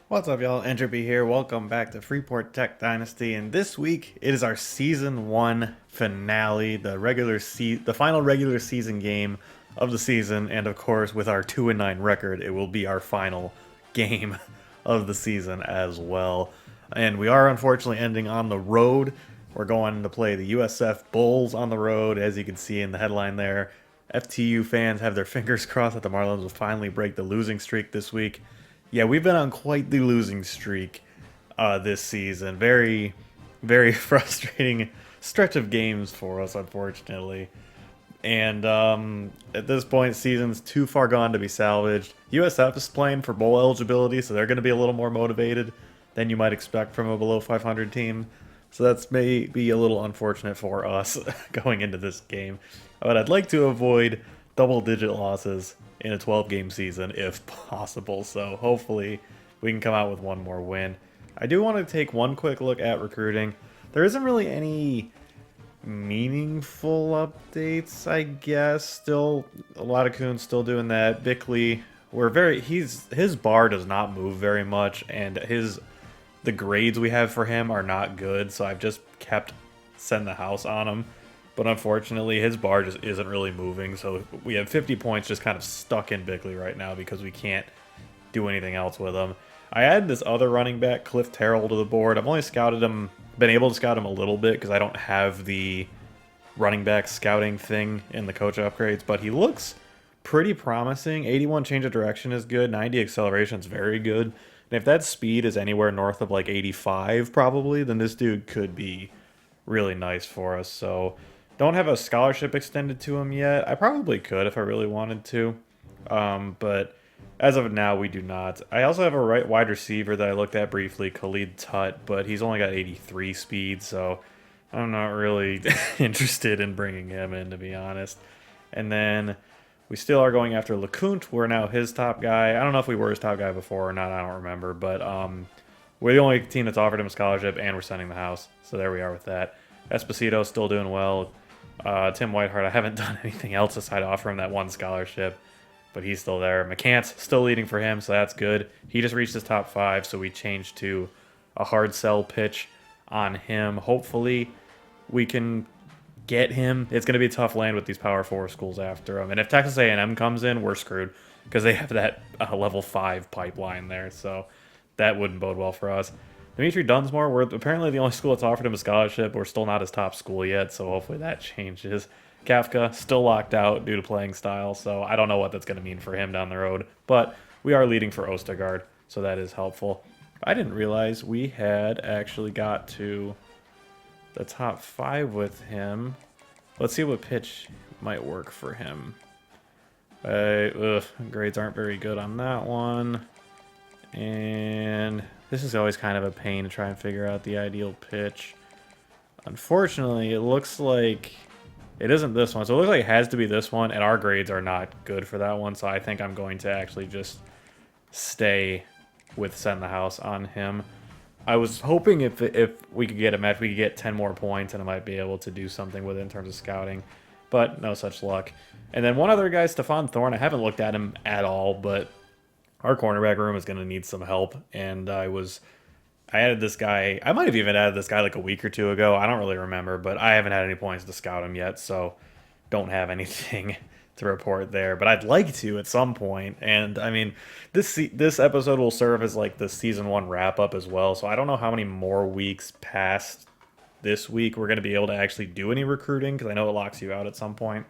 What's up, y'all? Entropy here. Welcome back to Freeport Tech Dynasty. And this week, it is our Season 1 finale, the final regular season game of the season. And of course, with our 2-9 record, it will be our final game of the season as well. And we are unfortunately ending on the road. We're going to play the USF Bulls on the road, as you can see in the headline there. FTU fans have their fingers crossed that the Marlins will finally break the losing streak this week. Yeah, we've been on quite the losing streak this season. Very, very frustrating stretch of games for us, unfortunately. And at this point, season's too far gone to be salvaged. USF is playing for bowl eligibility, so they're going to be a little more motivated than you might expect from a below 500 team. So that's maybe a little unfortunate for us going into this game. But I'd like to avoid double-digit losses in a 12-game season if possible. So hopefully we can come out with one more win. I do want to take one quick look at recruiting. There isn't really any meaningful updates, I guess. Still, a lot of Coons still doing that. Bickley, his bar does not move very much, and the grades we have for him are not good. So I've just kept send the house on him. But unfortunately, his bar just isn't really moving, so we have 50 points just kind of stuck in Bickley right now because we can't do anything else with him. I added this other running back, Cliff Terrell, to the board. I've only been able to scout him a little bit because I don't have the running back scouting thing in the coach upgrades, but he looks pretty promising. 81 change of direction is good, 90 acceleration is very good. And if that speed is anywhere north of like 85 probably, then this dude could be really nice for us. So don't have a scholarship extended to him yet. I probably could if I really wanted to. But as of now, we do not. I also have a wide receiver that I looked at briefly, Khalid Tut, but he's only got 83 speed, so I'm not really interested in bringing him in, to be honest. And then we still are going after LeCount. We're now his top guy. I don't know if we were his top guy before or not. I don't remember. But we're the only team that's offered him a scholarship, and we're sending the house. So there we are with that. Esposito still doing well. Tim Whiteheart, I haven't done anything else aside offer him that one scholarship, but he's still there. McCants still leading for him, so that's good. He just reached his top 5, so we changed to a hard sell pitch on him. Hopefully we can get him. It's going to be a tough land with these Power 4 schools after him. And if Texas A&M comes in, we're screwed because they have that level 5 pipeline there, so that wouldn't bode well for us. Dimitri Dunsmore, we're apparently the only school that's offered him a scholarship. We're still not his top school yet, so hopefully that changes. Kafka, still locked out due to playing style, so I don't know what that's going to mean for him down the road. But we are leading for Ostergaard, so that is helpful. I didn't realize we had actually got to the top 5 with him. Let's see what pitch might work for him. Grades aren't very good on that one. And this is always kind of a pain to try and figure out the ideal pitch. Unfortunately, it looks like it isn't this one. So it looks like it has to be this one, and our grades are not good for that one. So I think I'm going to actually just stay with send the house on him. I was hoping if we could get a match, we could get 10 more points, and I might be able to do something with it in terms of scouting. But no such luck. And then one other guy, Stephon Thorne. I haven't looked at him at all, but our cornerback room is going to need some help, and I added this guy. I might have even added this guy like a week or two ago. I don't really remember, but I haven't had any points to scout him yet, so don't have anything to report there. But I'd like to at some point, and I mean, this episode will serve as like the season 1 wrap up as well. So I don't know how many more weeks past this week we're going to be able to actually do any recruiting because I know it locks you out at some point.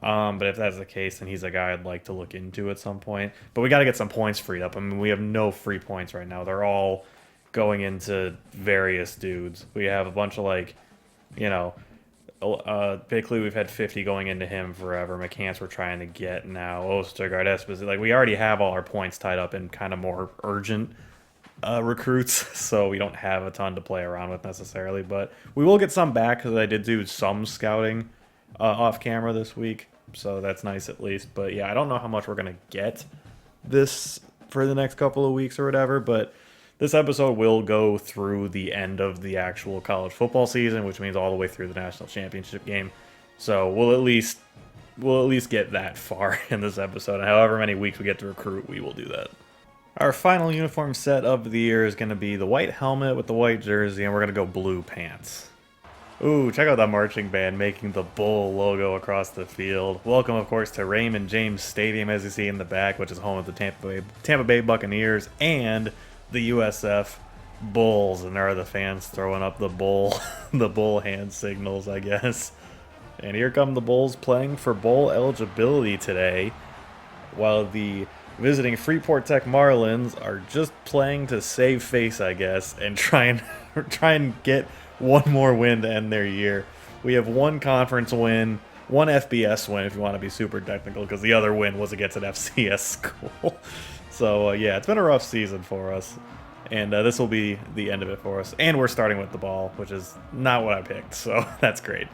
But if that's the case, then he's a guy I'd like to look into at some point. But we got to get some points freed up. I mean, we have no free points right now. They're all going into various dudes. We have a bunch of Bickley, we've had 50 going into him forever. McCants we're trying to get now. Ostergaard, Esposito. We already have all our points tied up in kind of more urgent recruits, so we don't have a ton to play around with necessarily. But we will get some back because I did do some scouting off camera this week, so that's nice at least. But yeah, I don't know how much we're gonna get this for the next couple of weeks or whatever, but this episode will go through the end of the actual college football season, which means all the way through the national championship game. So we'll at least get that far in this episode, and however many weeks we get to recruit, we will do that. Our final uniform set of the year is going to be the white helmet with the white jersey, and we're going to go blue pants. Ooh, check out that marching band making the bull logo across the field. Welcome, of course, to Raymond James Stadium, as you see in the back, which is home of the Tampa Bay Buccaneers and the USF Bulls. And there are the fans throwing up the bull, the bull hand signals, I guess. And here come the Bulls playing for bowl eligibility today, while the visiting Freeport Tech Marlins are just playing to save face, I guess, and try and get one more win to end their year. We have one conference win, one FBS win if you want to be super technical, because the other win was against an FCS school. So yeah, it's been a rough season for us, and this will be the end of it for us. And we're starting with the ball, which is not what I picked, so that's great.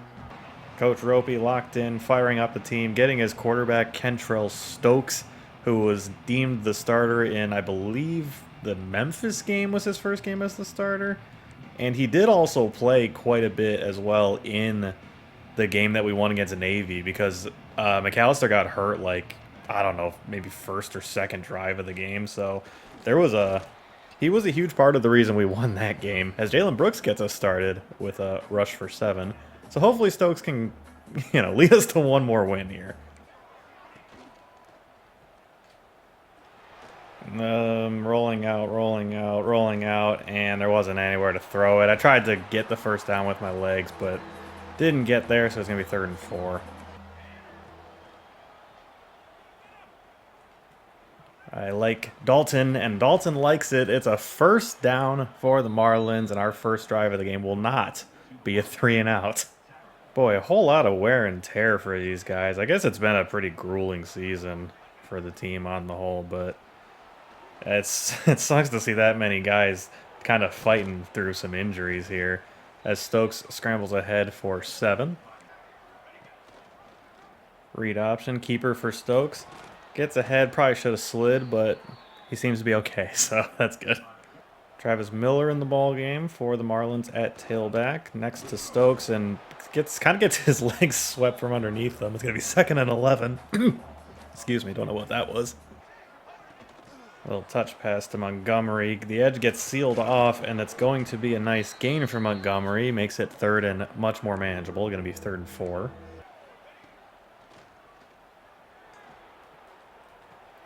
Coach Ropy locked in, firing up the team, getting his quarterback Kentrell Stokes, who was deemed the starter in, I believe, the Memphis game was his first game as the starter. And he did also play quite a bit as well in the game that we won against Navy, because McAllister got hurt, like, I don't know, maybe first or second drive of the game. So he was a huge part of the reason we won that game, as Jalen Brooks gets us started with a rush for 7. So hopefully Stokes can, lead us to one more win here. Rolling out, and there wasn't anywhere to throw it. I tried to get the first down with my legs, but didn't get there, so it's going to be 3rd and 4. I like Dalton, and Dalton likes it. It's a first down for the Marlins, and our first drive of the game will not be a 3-and-out. Boy, a whole lot of wear and tear for these guys. I guess it's been a pretty grueling season for the team on the whole, but it sucks to see that many guys kind of fighting through some injuries here, as Stokes scrambles ahead for 7. Read option, keeper for Stokes. Gets ahead, probably should have slid, but he seems to be okay, so that's good. Travis Miller in the ball game for the Marlins at tailback, next to Stokes, and kind of gets his legs swept from underneath them. It's going to be 2nd and 11. Excuse me, don't know what that was. A little touch pass to Montgomery. The edge gets sealed off, and it's going to be a nice gain for Montgomery. Makes it 3rd and much more manageable. Going to be 3rd and 4.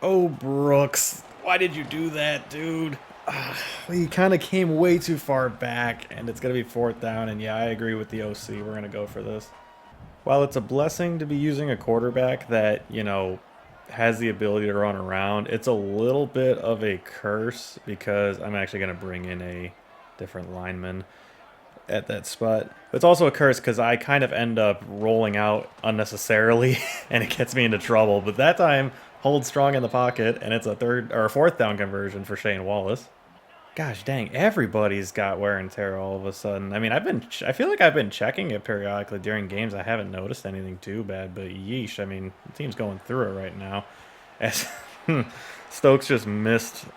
Oh, Brooks. Why did you do that, dude? He kind of came way too far back, and it's going to be 4th down. And yeah, I agree with the OC. We're going to go for this. While it's a blessing to be using a quarterback that, has the ability to run around, it's a little bit of a curse, because I'm actually going to bring in a different lineman at that spot. It's also a curse because I kind of end up rolling out unnecessarily and it gets me into trouble. But that time, hold strong in the pocket, and it's a 3rd or 4th down conversion for Shane Wallace. Gosh dang, everybody's got wear and tear all of a sudden. I mean, I feel like I've been checking it periodically during games. I haven't noticed anything too bad, but yeesh, I mean, the team's going through it right now. As Stokes just missed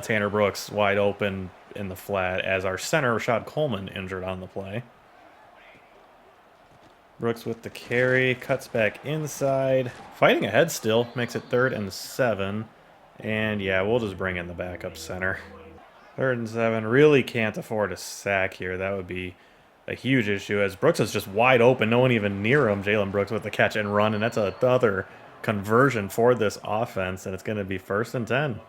Tanner Brooks wide open in the flat, as our center, Rashad Coleman, injured on the play. Brooks with the carry, cuts back inside. Fighting ahead still, makes it 3rd and 7. And yeah, we'll just bring in the backup center. 3rd and 7, really can't afford a sack here. That would be a huge issue, as Brooks is just wide open. No one even near him. Jalen Brooks with the catch and run, and that's another conversion for this offense, and it's going to be 1st and 10.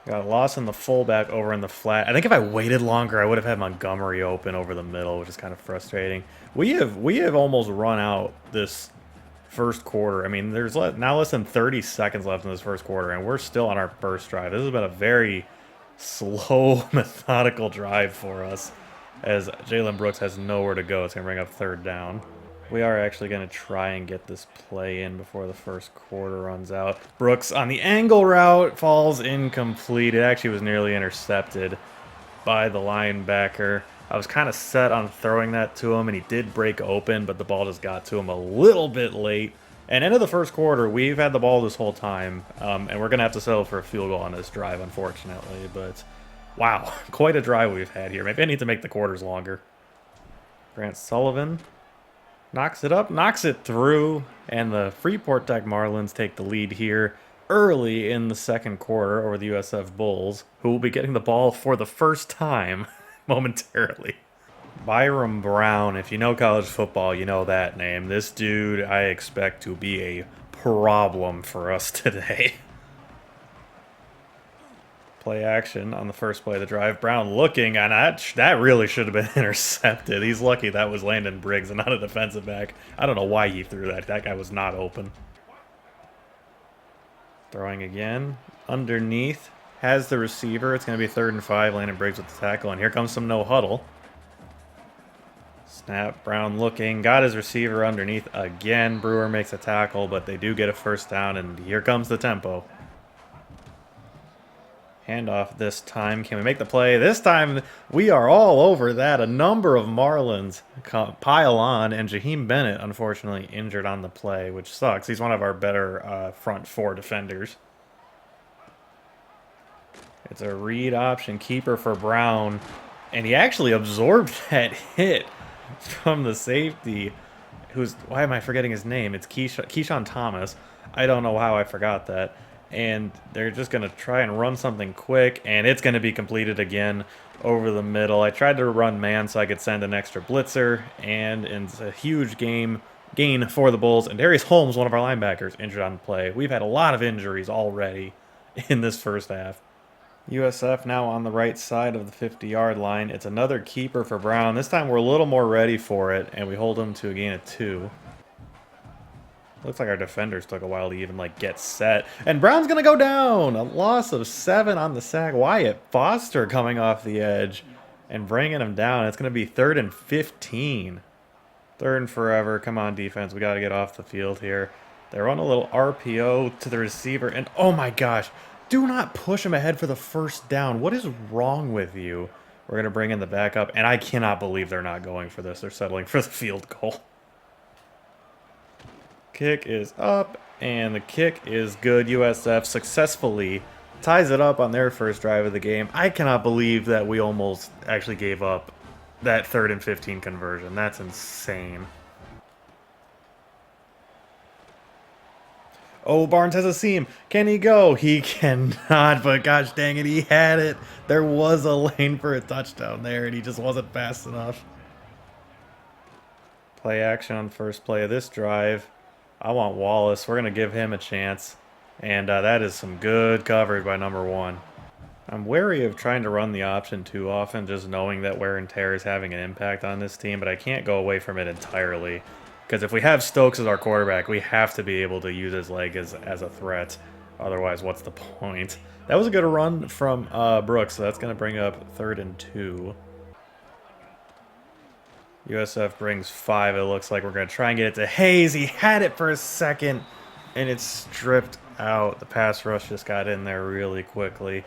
Got a loss in the fullback over in the flat. I think if I waited longer, I would have had Montgomery open over the middle, which is kind of frustrating. We have almost run out this first quarter. I mean, there's now less than 30 seconds left in this first quarter, and we're still on our first drive. This has been a very slow, methodical drive for us, as Jalen Brooks has nowhere to go. It's going to bring up 3rd down. We are actually going to try and get this play in before the first quarter runs out. Brooks on the angle route falls incomplete. It actually was nearly intercepted by the linebacker. I was kind of set on throwing that to him, and he did break open, but the ball just got to him a little bit late. And end of the first quarter, we've had the ball this whole time, and we're going to have to settle for a field goal on this drive, unfortunately. But wow, quite a drive we've had here. Maybe I need to make the quarters longer. Grant Sullivan Knocks it up, knocks it through, and the Freeport Tech Marlins take the lead here early in the second quarter over the USF Bulls, who will be getting the ball for the first time momentarily. Byram Brown, if you know college football, you know that name. This dude I expect to be a problem for us today. Play action on the first play of the drive. Brown looking, and that really should have been intercepted. He's lucky that was Landon Briggs and not a defensive back. I don't know why he threw that. That guy was not open. Throwing again. Underneath. Has the receiver. It's going to be 3rd and 5. Landon Briggs with the tackle, and here comes some no huddle. Snap. Brown looking. Got his receiver underneath again. Brewer makes a tackle, but they do get a first down, and here comes the tempo. Handoff this time. Can we make the play? This time we are all over that. A number of Marlins pile on, and Jaheim Bennett, unfortunately, injured on the play, which sucks. He's one of our better front 4 defenders. It's a read option keeper for Brown, and he actually absorbed that hit from the safety. Why am I forgetting his name? It's Keyshawn Thomas. I don't know how I forgot that. And they're just going to try and run something quick, and it's going to be completed again over the middle. I tried to run man so I could send an extra blitzer, and it's a huge gain for the Bulls. And Darius Holmes, one of our linebackers, injured on the play. We've had a lot of injuries already in this first half. USF now on the right side of the 50-yard line. It's another keeper for Brown. This time we're a little more ready for it, and we hold him to a gain of 2. Looks like our defenders took a while to even, get set. And Brown's going to go down. A loss of 7 on the sack. Wyatt Foster coming off the edge and bringing him down. It's going to be 3rd and 15. 3rd and forever. Come on, defense. We got to get off the field here. They run a little RPO to the receiver. And, oh, my gosh. Do not push him ahead for the first down. What is wrong with you? We're going to bring in the backup. And I cannot believe they're not going for this. They're settling for the field goal. Kick is up, and the kick is good. USF successfully ties it up on their first drive of the game. I cannot believe that we almost actually gave up that 3rd and 15 conversion. That's insane. Oh, Barnes has a seam. Can he go? He cannot, but gosh dang it, he had it. There was a lane for a touchdown there, and he just wasn't fast enough. Play action on the first play of this drive. I want Wallace. We're going to give him a chance. And that is some good coverage by number 1. I'm wary of trying to run the option too often, just knowing that wear and tear is having an impact on this team, but I can't go away from it entirely. Because if we have Stokes as our quarterback, we have to be able to use his leg as a threat. Otherwise, what's the point? That was a good run from Brooks, so that's going to bring up 3rd and 2. USF brings 5. It looks like we're going to try and get it to Hayes. He had it for a second, and it's stripped out. The pass rush just got in there really quickly,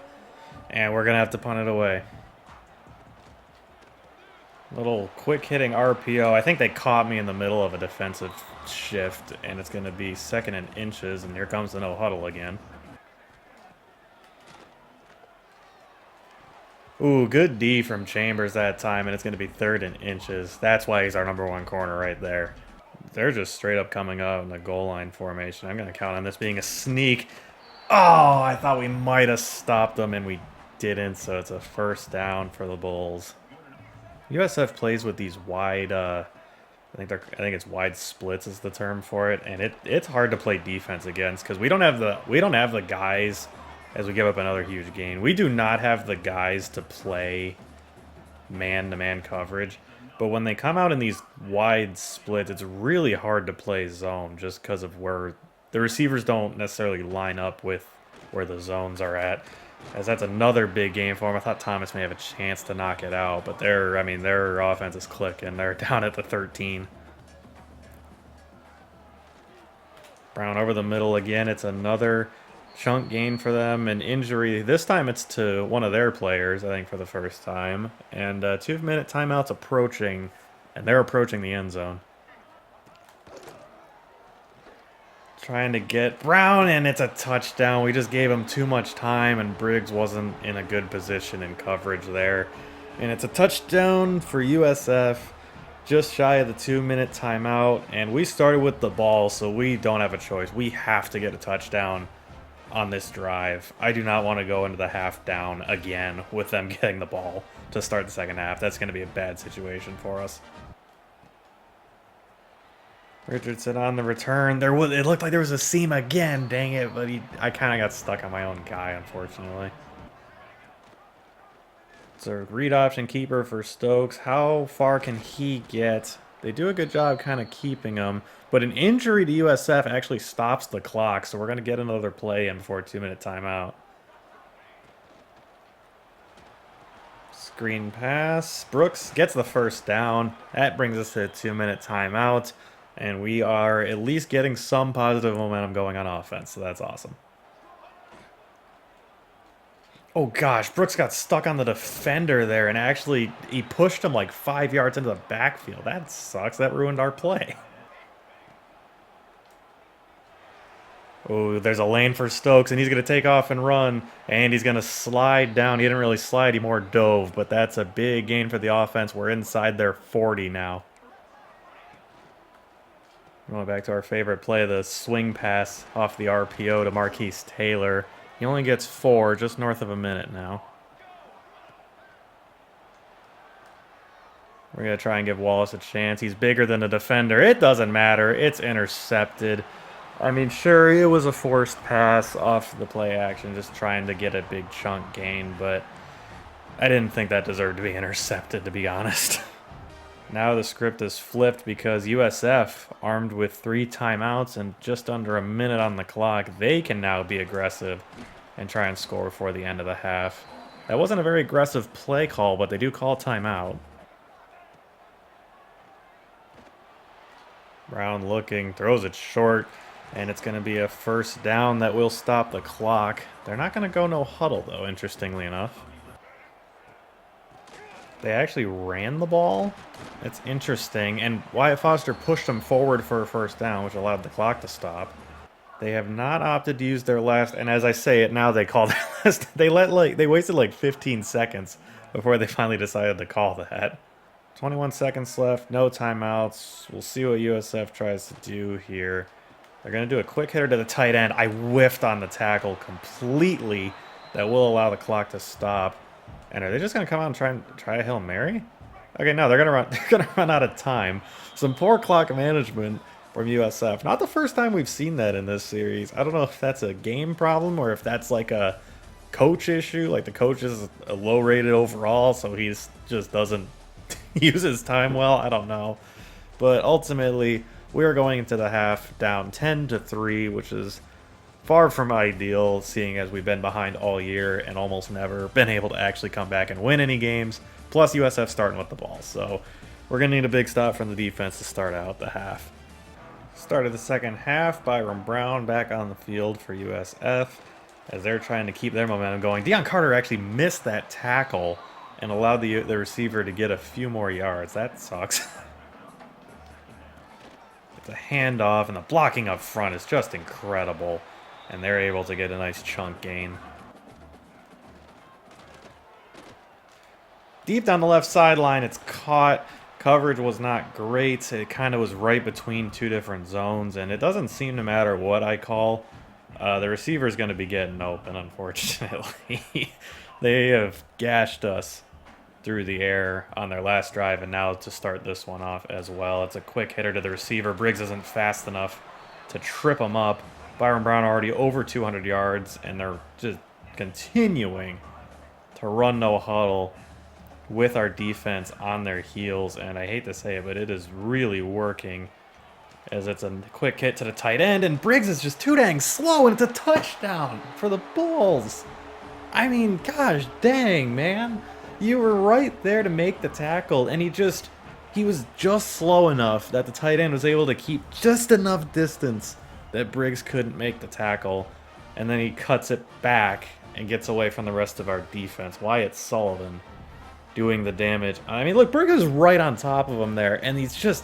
and we're going to have to punt it away. Little quick hitting RPO. I think they caught me in the middle of a defensive shift, and it's going to be 2nd and inches, and here comes the no huddle again. Ooh, good D from Chambers that time, and it's going to be 3rd and inches. That's why he's our number 1 corner right there. They're just straight up coming out in the goal line formation. I'm going to count on this being a sneak. Oh, I thought we might have stopped them, and we didn't, so it's a first down for the Bulls. USF plays with these wide, I think it's wide splits is the term for it, and it's hard to play defense against because we don't have the guys. As we give up another huge gain, we do not have the guys to play man-to-man coverage. But when they come out in these wide splits, it's really hard to play zone just because of where the receivers don't necessarily line up with where the zones are at. As that's another big game for them. I thought Thomas may have a chance to knock it out, but their offense is clicking. They're down at the 13. Brown over the middle again. It's another chunk gain for them. An injury. This time it's to one of their players, I think, for the first time. And 2-minute timeouts approaching, and they're approaching the end zone. Trying to get Brown, and it's a touchdown. We just gave him too much time, and Briggs wasn't in a good position in coverage there. And it's a touchdown for USF. just shy of the 2-minute timeout, and we started with the ball, so we don't have a choice. We have to get a touchdown on this drive. I do not want to go into the half down again with them getting the ball to start the second half. That's going to be a bad situation for us. Richardson on the return. It looked like there was a seam again, dang it, but I kind of got stuck on my own guy, unfortunately. It's a read option keeper for Stokes. How far can he get? They do a good job kind of keeping him, but an injury to USF actually stops the clock, so we're going to get another play in before a 2-minute timeout. Screen pass. Brooks gets the first down. That brings us to a 2-minute timeout, and we are at least getting some positive momentum going on offense, so that's awesome. Oh gosh, Brooks got stuck on the defender there, and actually he pushed him like 5 yards into the backfield. That sucks. That ruined our play. Oh, there's a lane for Stokes, and he's going to take off and run, and he's going to slide down. He didn't really slide, he more dove, but that's a big gain for the offense. We're inside their 40 now. Going back to our favorite play, the swing pass off the RPO to Marquise Taylor. He only gets 4, just north of a minute now. We're going to try and give Wallace a chance. He's bigger than the defender. It doesn't matter. It's intercepted. I mean, sure, it was a forced pass off the play action, just trying to get a big chunk gain, but I didn't think that deserved to be intercepted, to be honest. Now the script is flipped because USF, armed with 3 timeouts and just under a minute on the clock, they can now be aggressive and try and score before the end of the half. That wasn't a very aggressive play call, but they do call timeout. Brown looking, throws it short, and it's going to be a first down that will stop the clock. They're not going to go no huddle, though, interestingly enough. They actually ran the ball. It's interesting. And Wyatt Foster pushed them forward for a first down, which allowed the clock to stop. They have not opted to use their last, and as I say it now, they called their last. They wasted like 15 seconds before they finally decided to call that. 21 seconds left, no timeouts. We'll see what USF tries to do here. They're going to do a quick hitter to the tight end. I whiffed on the tackle completely. That will allow the clock to stop. And are they just going to come out and try a Hail Mary? Okay, no, they're gonna run out of time. Some poor clock management from USF. Not the first time we've seen that in this series. I don't know if that's a game problem or if that's like a coach issue. Like the coach is a low rated overall, so he just doesn't use his time well. I don't know. But ultimately, we are going into the half down 10-3, which is far from ideal, seeing as we've been behind all year and almost never been able to actually come back and win any games. Plus, USF starting with the ball. So we're going to need a big stop from the defense to start out the half. Start of the second half, Byron Brown back on the field for USF as they're trying to keep their momentum going. Deion Carter actually missed that tackle and allowed the receiver to get a few more yards. That sucks. It's a handoff, and the blocking up front is just incredible. And they're able to get a nice chunk gain. Deep down the left sideline, it's caught. Coverage was not great. It kind of was right between 2 different zones, and it doesn't seem to matter what I call. The receiver is going to be getting open, unfortunately. They have gashed us through the air on their last drive, and now to start this one off as well. It's a quick hitter to the receiver. Briggs isn't fast enough to trip him up. Byron Brown already over 200 yards, and they're just continuing to run no huddle with our defense on their heels. And I hate to say it, but it is really working as it's a quick hit to the tight end, and Briggs is just too dang slow, and it's a touchdown for the Bulls. I mean, gosh dang, man. You were right there to make the tackle, and he was just slow enough that the tight end was able to keep just enough distance that Briggs couldn't make the tackle, and then he cuts it back and gets away from the rest of our defense. Wyatt Sullivan doing the damage. I mean, look, Briggs is right on top of him there, and he just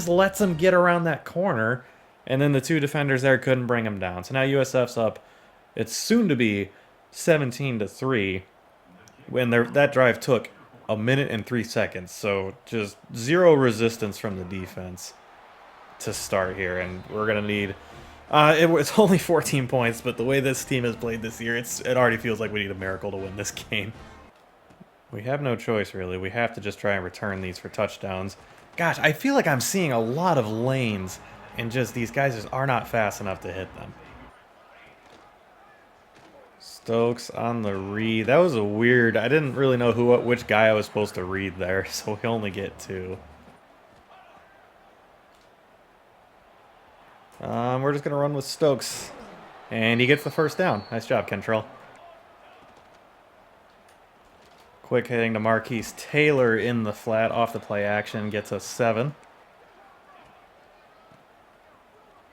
lets him get around that corner, and then the 2 defenders there couldn't bring him down. So now USF's up. It's soon to be 17-3 when that drive took a minute and 3 seconds. So just zero resistance from the defense to start here, and we're gonna need. It's only 14 points, but the way this team has played this year, it already feels like we need a miracle to win this game. We have no choice, really. We have to just try and return these for touchdowns. Gosh, I feel like I'm seeing a lot of lanes, and just these guys just are not fast enough to hit them. Stokes on the read. That was a weird. I didn't really know which guy I was supposed to read there, so we only get 2. We're just gonna run with Stokes, and he gets the first down. Nice job, Kentrell. Quick hitting to Marquise Taylor in the flat off the play action, gets us 7.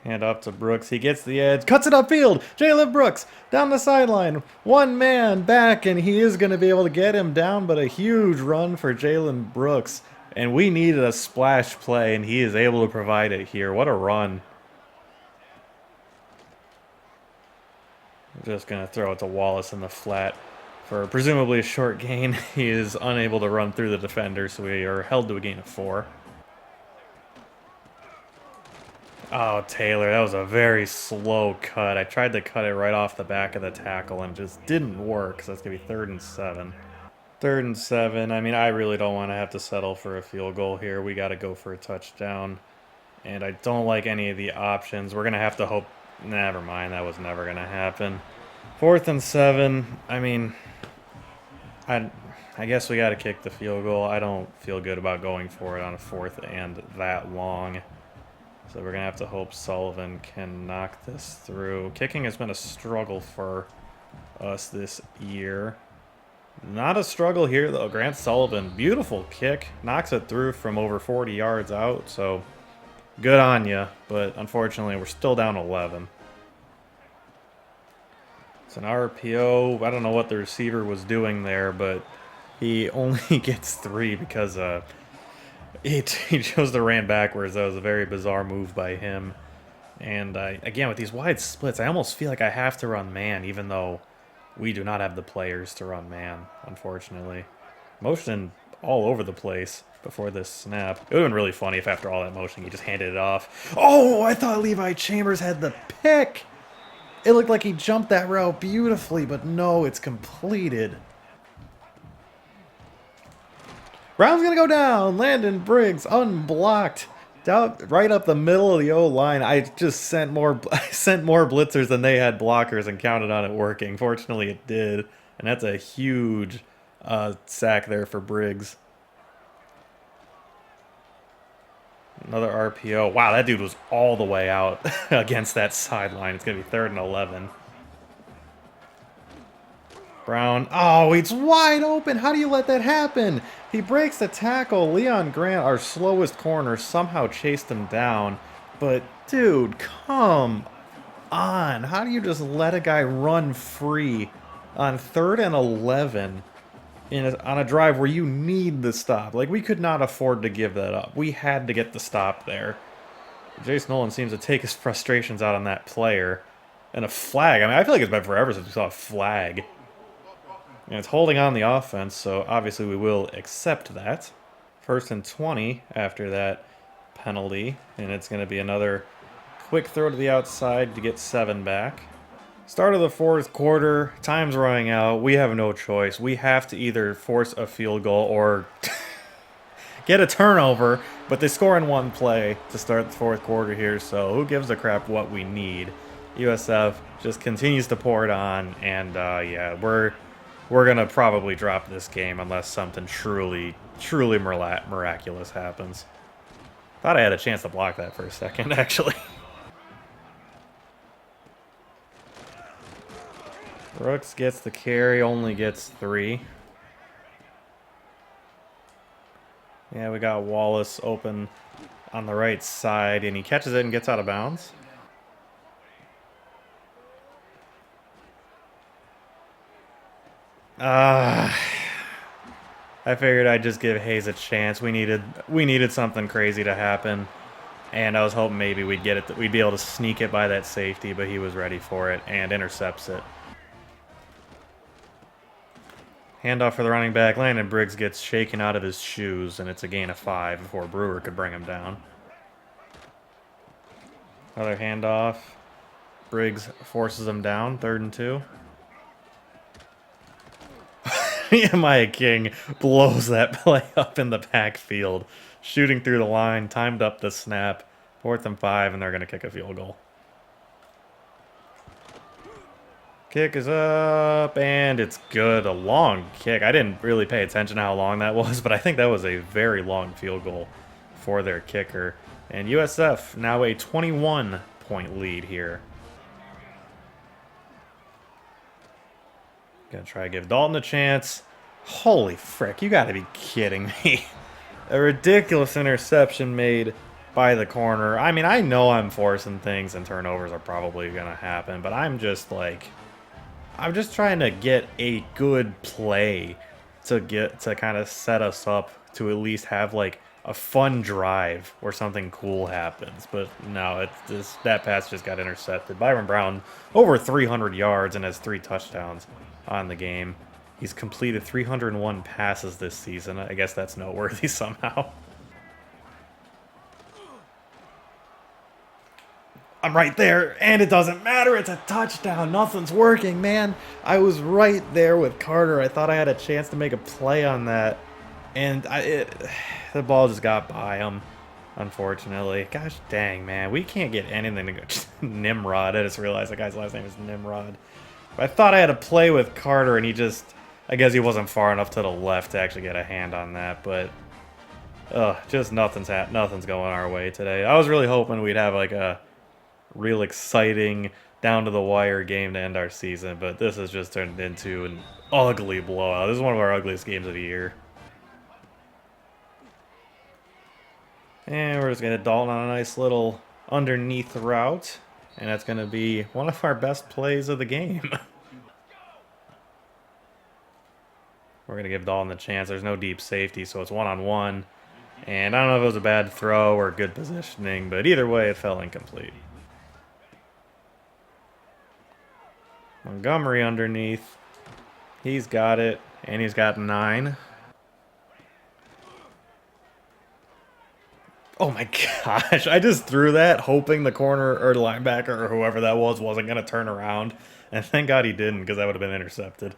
Hand up to Brooks. He gets the edge, cuts it upfield. Jalen Brooks down the sideline. One man back, and he is going to be able to get him down, but a huge run for Jalen Brooks. And we needed a splash play, and he is able to provide it here. What a run. I'm just going to throw it to Wallace in the flat for presumably a short gain. He is unable to run through the defender, so we are held to a gain of 4. Oh, Taylor, that was a very slow cut. I tried to cut it right off the back of the tackle and just didn't work, so that's going to be 3rd and 7. 3rd and 7. I mean, I really don't want to have to settle for a field goal here. We got to go for a touchdown, and I don't like any of the options. We're going to have to hope. Never mind, that was never going to happen. 4th and 7. I mean, I guess we got to kick the field goal. I don't feel good about going for it on a 4th and that long. So we're going to have to hope Sullivan can knock this through. Kicking has been a struggle for us this year. Not a struggle here, though. Grant Sullivan, beautiful kick. Knocks it through from over 40 yards out. So good on you. But unfortunately, we're still down 11. It's an RPO. I don't know what the receiver was doing there, but he only gets 3 because he chose to ran backwards. That was a very bizarre move by him. And again, with these wide splits, I almost feel like I have to run man, even though we do not have the players to run man, unfortunately. Motion all over the place before this snap. It would have been really funny if after all that motion, he just handed it off. Oh, I thought Levi Chambers had the pick. It looked like he jumped that route beautifully, but no, it's completed. Brown's going to go down. Landon Briggs unblocked. Right up the middle of the O-line. I just sent more blitzers than they had blockers and counted on it working. Fortunately, it did. And that's a huge sack there for Briggs. Another RPO. Wow, that dude was all the way out against that sideline. It's going to be 3rd and 11. Brown. Oh, it's wide open. How do you let that happen? He breaks the tackle. Leon Grant, our slowest corner, somehow chased him down. But, dude, come on. How do you just let a guy run free on 3rd and 11 on a drive where you need the stop? Like, we could not afford to give that up. We had to get the stop there. Jace Nolan seems to take his frustrations out on that player. And a flag. I mean, I feel like it's been forever since we saw a flag. And it's holding on the offense, so obviously we will accept that. 1st and 20 after that penalty, and it's going to be another quick throw to the outside to get 7 back. Start of the 4th quarter, time's running out. We have no choice. We have to either force a field goal or get a turnover, but they score in one play to start the 4th quarter here, so who gives a crap what we need? USF just continues to pour it on, and yeah, we're going to probably drop this game unless something truly miraculous happens. Thought I had a chance to block that for a second, actually. Brooks gets the carry, only gets 3. Yeah, we got Wallace open on the right side, and he catches it and gets out of bounds. I figured I'd just give Hayes a chance. We needed something crazy to happen, and I was hoping maybe we'd be able to sneak it by that safety, but he was ready for it and intercepts it. Handoff for the running back. Landon Briggs gets shaken out of his shoes, and it's a gain of 5 before Brewer could bring him down. Another handoff. Briggs forces him down. 3rd and 2. Nehemiah King blows that play up in the backfield. Shooting through the line. Timed up the snap. 4th and 5, and they're going to kick a field goal. Kick is up, and it's good. A long kick. I didn't really pay attention to how long that was, but I think that was a very long field goal for their kicker. And USF now a 21-point lead here. Gonna try to give Dalton a chance. Holy frick, you gotta be kidding me. A ridiculous interception made by the corner. I mean, I know I'm forcing things and turnovers are probably gonna happen, but I'm just trying to get a good play to kind of set us up to at least have like a fun drive where something cool happens. But no, that pass just got intercepted. Byron Brown over 300 yards and has 3 touchdowns on the game. He's completed 301 passes this season. I guess that's noteworthy somehow. I'm right there, and it doesn't matter. It's a touchdown. Nothing's working, man. I was right there with Carter. I thought I had a chance to make a play on that, and the ball just got by him, unfortunately. Gosh dang, man. We can't get anything to go. Nimrod. I just realized the guy's last name is Nimrod. I thought I had a play with Carter, and I guess he wasn't far enough to the left to actually get a hand on that, but just nothing's going our way today. I was really hoping we'd have like a real exciting down to the wire game to end our season, but this has just turned into an ugly blowout. This is one of our ugliest games of the year. And we're just going to Dalton on a nice little underneath route, and that's going to be one of our best plays of the game. We're going to give Dalton the chance. There's no deep safety, so it's one-on-one. And I don't know if it was a bad throw or good positioning, but either way, it fell incomplete. Montgomery underneath. He's got it, and he's got 9. Oh my gosh, I just threw that hoping the corner or the linebacker or whoever that was wasn't going to turn around. And thank God he didn't, because that would have been intercepted.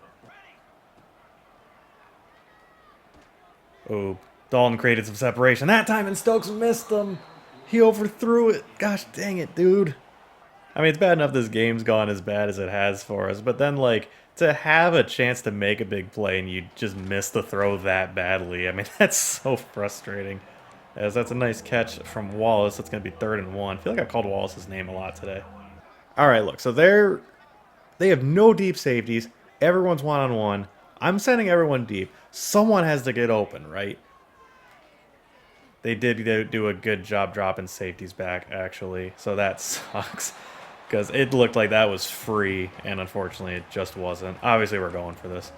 Oh, Dalton created some separation that time, and Stokes missed him. He overthrew it. Gosh dang it, dude. I mean, it's bad enough this game's gone as bad as it has for us, but then, like, to have a chance to make a big play and you just miss the throw that badly, I mean, that's so frustrating. As that's a nice catch from Wallace. That's going to be 3rd and 1. I feel like I called Wallace's name a lot today. All right, look, so they have no deep safeties. Everyone's one-on-one. I'm sending everyone deep. Someone has to get open, right? They did do a good job dropping safeties back, actually, so that sucks. Because it looked like that was free, and unfortunately it just wasn't. Obviously we're going for this.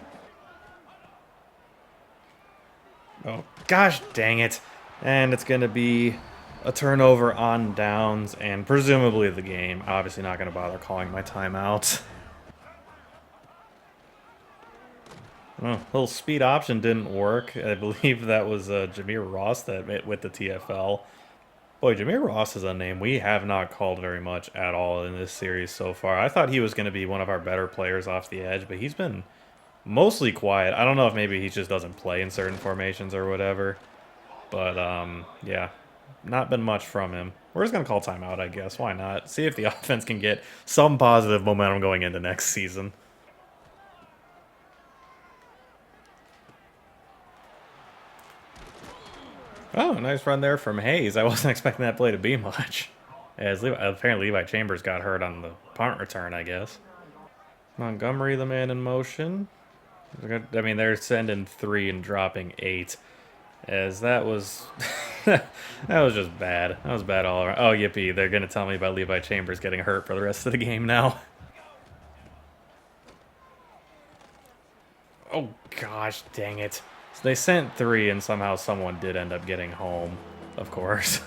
Oh, gosh dang it. And it's going to be a turnover on downs, and presumably the game. Obviously not going to bother calling my timeout. Oh, little speed option didn't work. I believe that was Jameer Ross that with the TFL. Boy, Jameer Ross is a name we have not called very much at all in this series so far. I thought he was going to be one of our better players off the edge, but he's been mostly quiet. I don't know if maybe he just doesn't play in certain formations or whatever. But, yeah, not been much from him. We're just going to call timeout, I guess. Why not? See if the offense can get some positive momentum going into next season. Oh, nice run there from Hayes. I wasn't expecting that play to be much. As apparently Levi Chambers got hurt on the punt return, I guess. Montgomery, the man in motion. I mean, they're sending 3 and dropping 8. As that was... that was just bad. That was bad all around. Oh, yippee. They're going to tell me about Levi Chambers getting hurt for the rest of the game now. Oh, gosh, dang it. So they sent 3, and somehow someone did end up getting home, of course.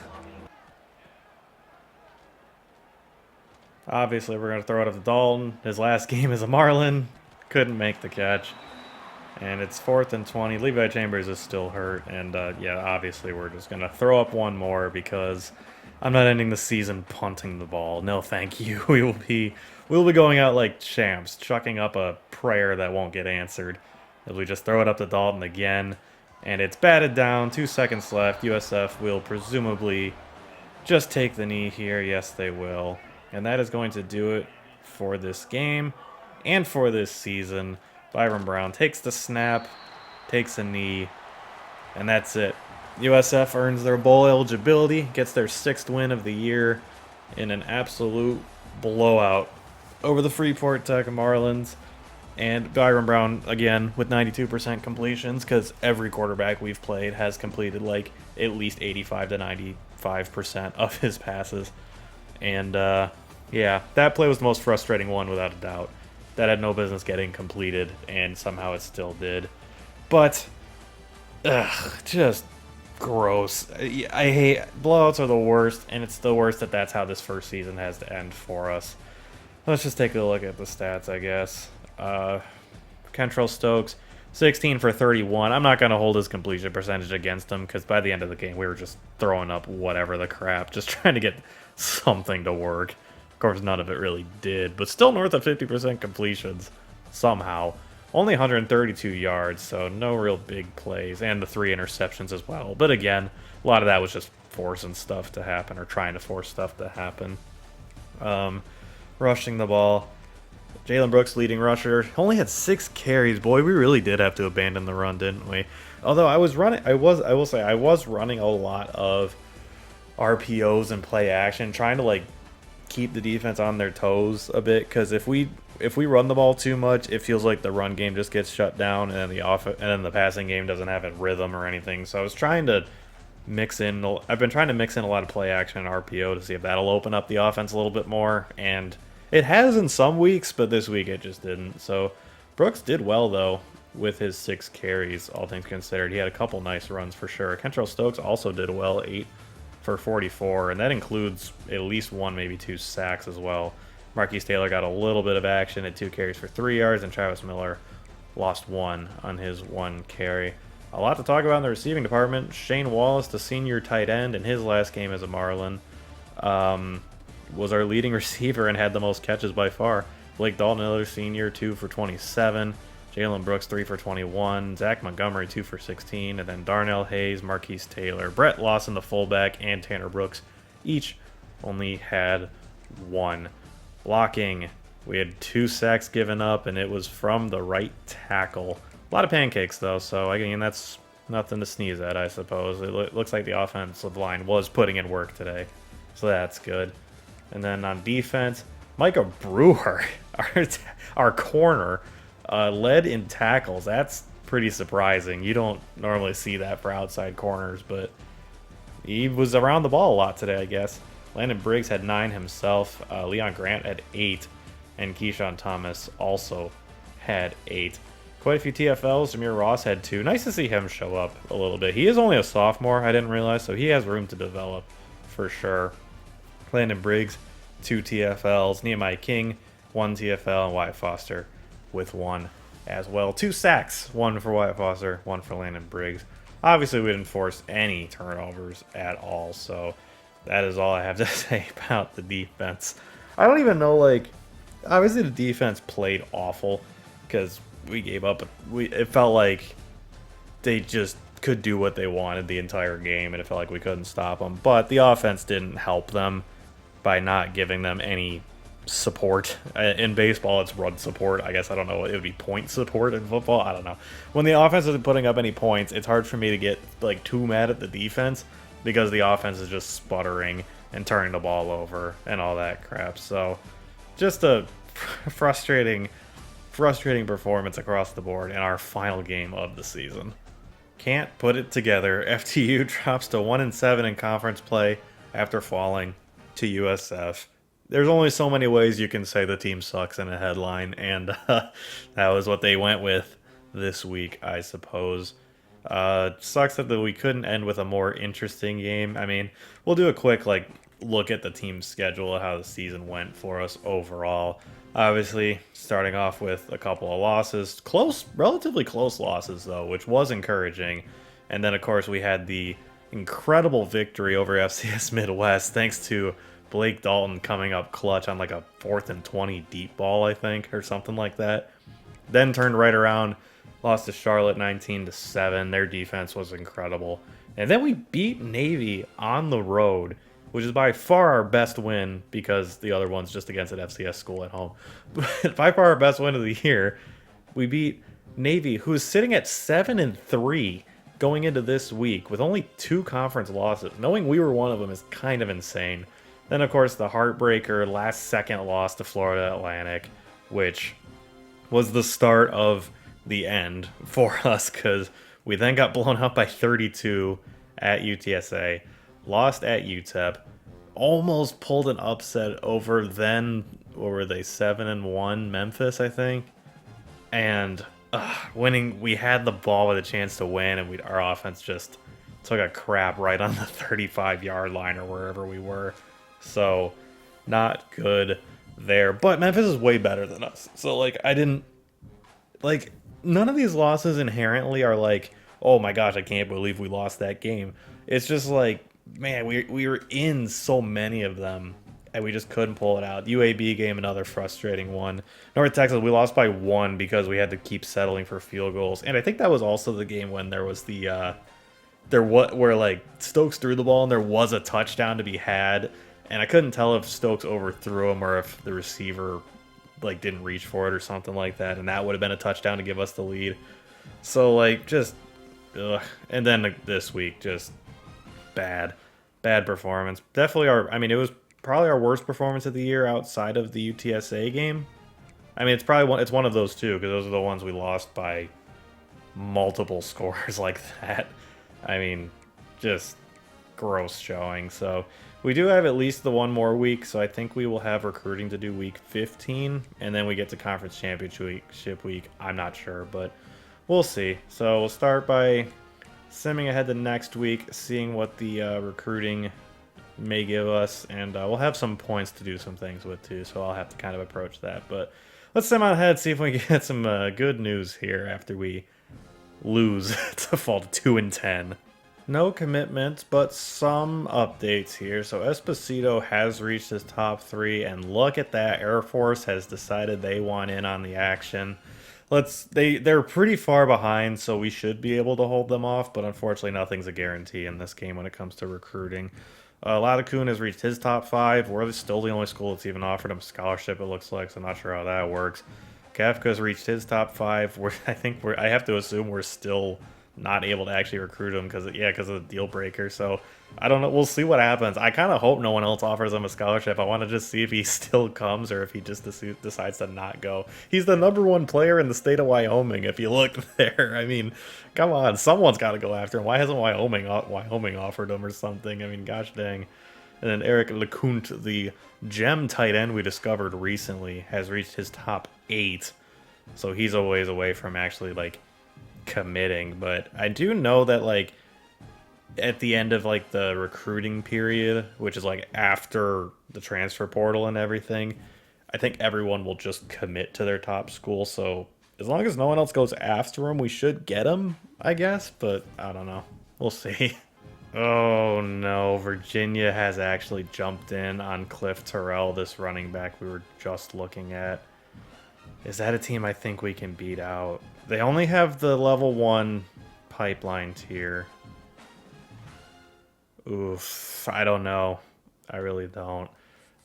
Obviously, we're going to throw it up to Dalton. His last game as a Marlin. Couldn't make the catch. And it's 4th and 20. Levi Chambers is still hurt. And yeah, obviously we're just going to throw up one more because I'm not ending the season punting the ball. No, thank you. We'll be going out like champs, chucking up a prayer that won't get answered. As we just throw it up to Dalton again. And it's batted down. 2 seconds left. USF will presumably just take the knee here. Yes, they will. And that is going to do it for this game and for this season. Byron Brown takes the snap, takes a knee, and that's it. USF earns their bowl eligibility, gets their 6th win of the year in an absolute blowout over the Freeport Tech Marlins. And Byron Brown, again, with 92% completions, because every quarterback we've played has completed like at least 85 to 95% of his passes. And yeah, that play was the most frustrating one without a doubt. That had no business getting completed, and somehow it still did. But, just gross. I hate blowouts are the worst, and it's the worst that that's how this first season has to end for us. Let's just take a look at the stats, I guess. Kentrell Stokes, 16 for 31. I'm not going to hold his completion percentage against him because by the end of the game, we were just throwing up whatever the crap, just trying to get something to work. Of course, none of it really did, but still north of 50% completions somehow. Only 132 yards, so no real big plays, and the 3 interceptions as well. But again, a lot of that was just forcing stuff to happen or trying to force stuff to happen. Rushing the ball. Jalen Brooks, leading rusher, only had 6 carries. Boy, we really did have to abandon the run, didn't we? Although I was running a lot of RPOs and play action, trying to like keep the defense on their toes a bit. Because if we run the ball too much, it feels like the run game just gets shut down, and then the passing game doesn't have a rhythm or anything. So I was trying to mix in. I've been trying to mix in a lot of play action and RPO to see if that'll open up the offense a little bit more, and it has in some weeks, but this week it just didn't. So Brooks did well, though, with his 6 carries, all things considered. He had a couple nice runs for sure. Kentrell Stokes also did well, 8 for 44, and that includes at least 1, maybe 2 sacks as well. Marquise Taylor got a little bit of action at 2 carries for 3 yards, and Travis Miller lost 1 on his 1 carry. A lot to talk about in the receiving department. Shane Wallace, the senior tight end, in his last game as a Marlin, was our leading receiver and had the most catches by far. Blake Dalton, another senior, 2 for 27. Jalen Brooks, 3 for 21. Zach Montgomery, 2 for 16. And then Darnell Hayes, Marquise Taylor, Brett Lawson, the fullback, and Tanner Brooks each only had 1. Blocking, we had 2 sacks given up, and it was from the right tackle. A lot of pancakes, though, so again, that's nothing to sneeze at, I suppose. It looks like the offensive line was putting in work today, so that's good. And then on defense, Micah Brewer, our corner, led in tackles. That's pretty surprising. You don't normally see that for outside corners, but he was around the ball a lot today, I guess. Landon Briggs had 9 himself. Leon Grant had 8, and Keyshawn Thomas also had 8. Quite a few TFLs. Jameer Ross had 2. Nice to see him show up a little bit. He is only a sophomore, I didn't realize, so he has room to develop for sure. Landon Briggs, 2 TFLs. Nehemiah King, 1 TFL. And Wyatt Foster with 1 as well. 2 sacks. 1 for Wyatt Foster, 1 for Landon Briggs. Obviously, we didn't force any turnovers at all, so that is all I have to say about the defense. I don't even know, obviously the defense played awful because we gave up. It felt like they just could do what they wanted the entire game, and it felt like we couldn't stop them. But the offense didn't help them by not giving them any support. In baseball, it's run support. I guess I don't know. It would be point support in football. I don't know. When the offense isn't putting up any points, it's hard for me to get too mad at the defense because the offense is just sputtering and turning the ball over and all that crap. So just a frustrating performance across the board in our final game of the season. Can't put it together. FTU drops to 1-7 in conference play after falling to USF. There's only so many ways you can say the team sucks in a headline, and that was what they went with this week, I suppose. Sucks that we couldn't end with a more interesting game. I mean, we'll do a quick look at the team's schedule, how the season went for us overall. Obviously, starting off with a couple of losses, relatively close losses though, which was encouraging. And then of course we had the incredible victory over FCS Midwest, thanks to Blake Dalton coming up clutch on like a 4th and 20 deep ball, I think, or something like that. Then turned right around, lost to Charlotte 19-7. Their defense was incredible. And then we beat Navy on the road, which is by far our best win because the other one's just against an FCS school at home. But by far our best win of the year, we beat Navy, who is sitting at 7-3 going into this week with only 2 conference losses. Knowing we were one of them is kind of insane. Then, of course, the heartbreaker last-second loss to Florida Atlantic, which was the start of the end for us because we then got blown up by 32 at UTSA, lost at UTEP, almost pulled an upset over then, what were they, 7-1 Memphis, I think, and winning. We had the ball with a chance to win, and our offense just took a crap right on the 35-yard line or wherever we were. So, not good there. But Memphis is way better than us. So, like, none of these losses inherently are like, oh my gosh, I can't believe we lost that game. It's just like, man, we were in so many of them, and we just couldn't pull it out. UAB game, another frustrating one. North Texas, we lost by 1 because we had to keep settling for field goals. And I think that was also the game when there was where like Stokes threw the ball and there was a touchdown to be had. And I couldn't tell if Stokes overthrew him or if the receiver like didn't reach for it or something like that, and that would have been a touchdown to give us the lead. So like just and then this week just bad performance. Definitely it was probably our worst performance of the year outside of the UTSA game. I mean, it's one of those two because those are the ones we lost by multiple scores like that. I mean, just gross showing. So we do have at least the one more week, so I think we will have recruiting to do week 15, and then we get to conference championship week. I'm not sure, but we'll see. So we'll start by simming ahead to next week, seeing what the recruiting may give us, and we'll have some points to do some things with too, so I'll have to kind of approach that. But let's sim on ahead, see if we can get some good news here after we lose to fall to 2-10. No commitments, but some updates here. So Esposito has reached his top 3, and look at that. Air Force has decided they want in on the action. They're pretty far behind, so we should be able to hold them off, but unfortunately nothing's a guarantee in this game when it comes to recruiting. Ladakun has reached his top 5. We're still the only school that's even offered him a scholarship, it looks like, so I'm not sure how that works. Kafka's reached his top 5. I have to assume we're still not able to actually recruit him because of the deal breaker. So I don't know. We'll see what happens. I kind of hope no one else offers him a scholarship. I want to just see if he still comes or if he just decides to not go. He's the #1 player in the state of Wyoming. If you look there, I mean, come on, someone's got to go after him. Why hasn't Wyoming offered him or something? I mean, gosh dang. And then Eric LeCounte, the gem tight end we discovered recently, has reached his top 8. So he's a ways away from actually like committing, but I do know that like at the end of like the recruiting period, which is like after the transfer portal and everything, I think everyone will just commit to their top school. So as long as no one else goes after him, we should get him, I guess, but I don't know. We'll see. Oh no, Virginia has actually jumped in on Cliff Terrell, this running back we were just looking at. Is that a team I think we can beat out? They only have the level 1 pipeline tier. Oof, I don't know. I really don't.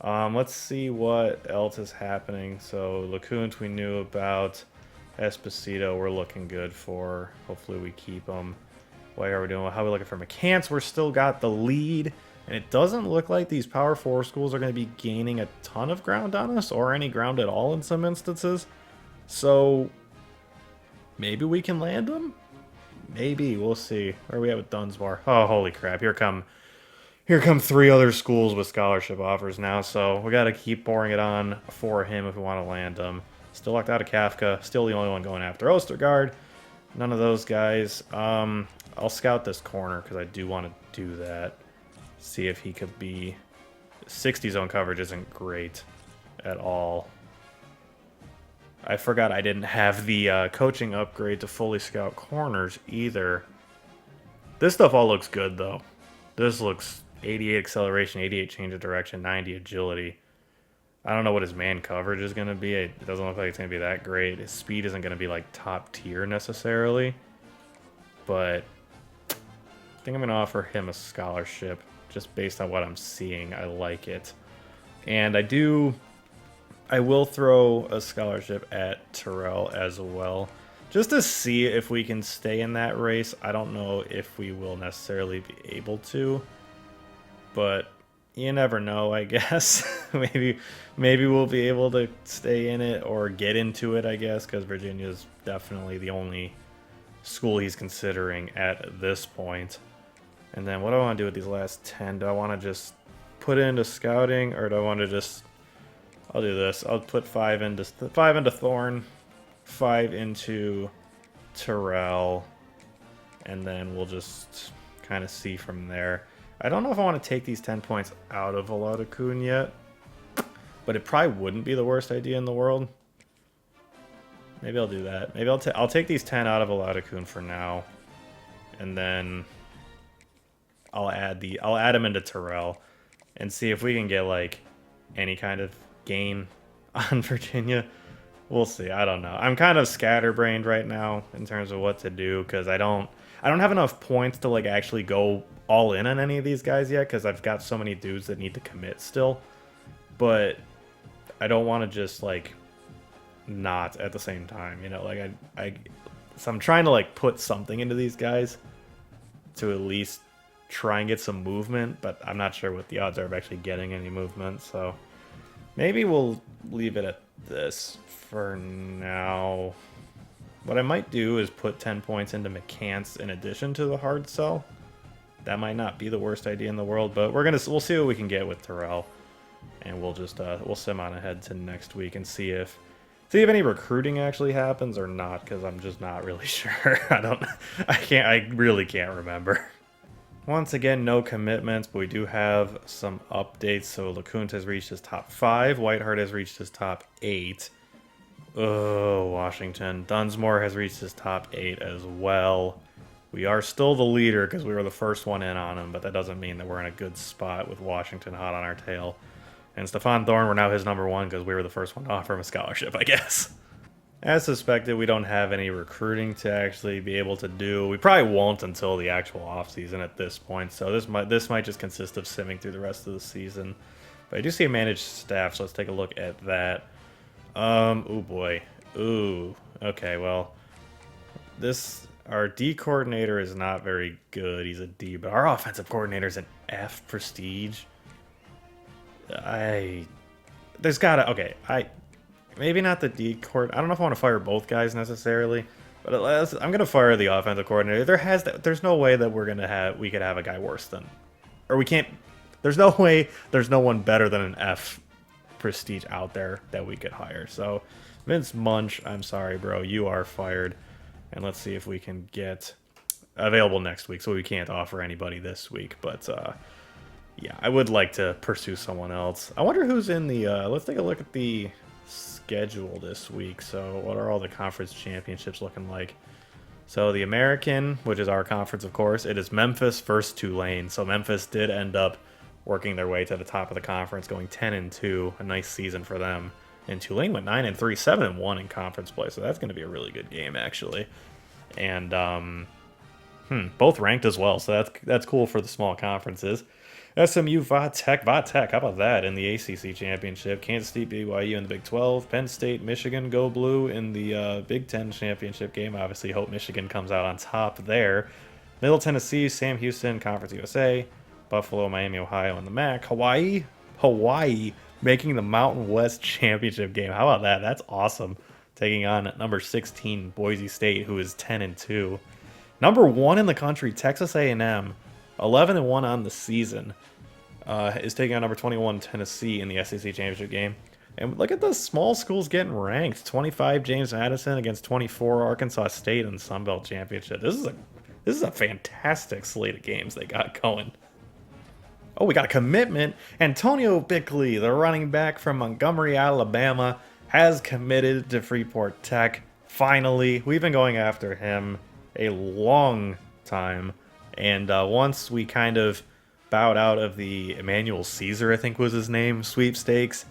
Let's see what else is happening. So LeCounte we knew about. Esposito we're looking good for. Hopefully we keep him. What are we doing? How are we looking for McCants? We're still got the lead. And it doesn't look like these Power 4 schools are going to be gaining a ton of ground on us, or any ground at all in some instances. So maybe we can land them? Maybe. We'll see. Where are we at with Dunsmore? Oh, holy crap. Here come 3 other schools with scholarship offers now. So we got to keep pouring it on for him if we want to land him. Still locked out of Kafka. Still the only one going after Ostergaard. None of those guys. I'll scout this corner because I do want to do that. See if he could be 60 zone coverage isn't great at all. I forgot I didn't have the coaching upgrade to fully scout corners either. This stuff all looks good, though. This looks 88 acceleration, 88 change of direction, 90 agility. I don't know what his man coverage is going to be. It doesn't look like it's going to be that great. His speed isn't going to be, like, top tier necessarily. But I think I'm going to offer him a scholarship just based on what I'm seeing. I like it. And I will throw a scholarship at Terrell as well, just to see if we can stay in that race. I don't know if we will necessarily be able to, but you never know, I guess. maybe we'll be able to stay in it or get into it, I guess, because Virginia is definitely the only school he's considering at this point. And then what do I want to do with these last 10? Do I want to just put it into scouting, or do I want to just... I'll do this. I'll put 5 into Thorn, 5 into Terrell, and then we'll just kind of see from there. I don't know if I want to take these 10 points out of Olautukun yet, but it probably wouldn't be the worst idea in the world. Maybe I'll do that. Maybe I'll take these 10 out of Olautukun for now, and then I'll add him into Terrell and see if we can get like any kind of gain on Virginia. We'll see. I don't know. I'm kind of scatterbrained right now in terms of what to do, because I don't have enough points to like actually go all in on any of these guys yet, because I've got so many dudes that need to commit still. But I don't want to just like not at the same time, you know, like so I'm trying to like put something into these guys to at least try and get some movement, but I'm not sure what the odds are of actually getting any movement, so maybe we'll leave it at this for now. What I might do is put 10 points into McCants in addition to the hard sell. That might not be the worst idea in the world, but we'll see what we can get with Terrell, and we'll just we'll sim on ahead to next week and see if any recruiting actually happens or not, because I'm just not really sure. I really can't remember. Once again, no commitments, but we do have some updates. So LeCounte has reached his top 5. Whiteheart has reached his top 8. Oh, Washington. Dunsmore has reached his top 8 as well. We are still the leader because we were the first one in on him, but that doesn't mean that we're in a good spot with Washington hot on our tail. And Stephon Thorne, we're now his number 1 because we were the first one to offer him a scholarship, I guess. As suspected, we don't have any recruiting to actually be able to do. We probably won't until the actual offseason at this point, so this might just consist of simming through the rest of the season. But I do see a managed staff, so let's take a look at that. Oh boy. Ooh. Okay, well, our D coordinator is not very good. He's a D, but our offensive coordinator is an F prestige. Maybe not the D court. I don't know if I want to fire both guys necessarily, but I'm gonna fire the offensive coordinator. There's no way that we could have a guy worse than, or we can't. There's no way. There's no one better than an F prestige out there that we could hire. So Vince Munch, I'm sorry, bro, you are fired. And let's see if we can get available next week. So we can't offer anybody this week, but yeah, I would like to pursue someone else. I wonder who's in the. Let's take a look at the schedule this week. So what are all the conference championships looking like? So the American, which is our conference, of course, it is Memphis versus Tulane. So Memphis did end up working their way to the top of the conference, going 10-2, a nice season for them. And Tulane went 9-3, 7-1 in conference play. So that's going to be a really good game, actually. And both ranked as well. So that's cool for the small conferences. SMU, Va-Tech, how about that in the ACC championship? Kansas State, BYU in the Big 12. Penn State, Michigan, go blue in the Big 10 championship game. Obviously, hope Michigan comes out on top there. Middle Tennessee, Sam Houston, Conference USA. Buffalo, Miami, Ohio in the MAC. Hawaii making the Mountain West championship game. How about that? That's awesome. Taking on number 16, Boise State, who is 10-2. Number 1 in the country, Texas A&M. 11-1 on the season, is taking on number 21 Tennessee in the SEC championship game. And look at the small schools getting ranked. 25 James Madison against 24 Arkansas State in the Sun Belt championship. This is a fantastic slate of games they got going. Oh, we got a commitment. Antonio Bickley, the running back from Montgomery, Alabama, has committed to Freeport Tech. Finally, we've been going after him a long time. And once we kind of bowed out of the Emmanuel Caesar, I think was his name, sweepstakes,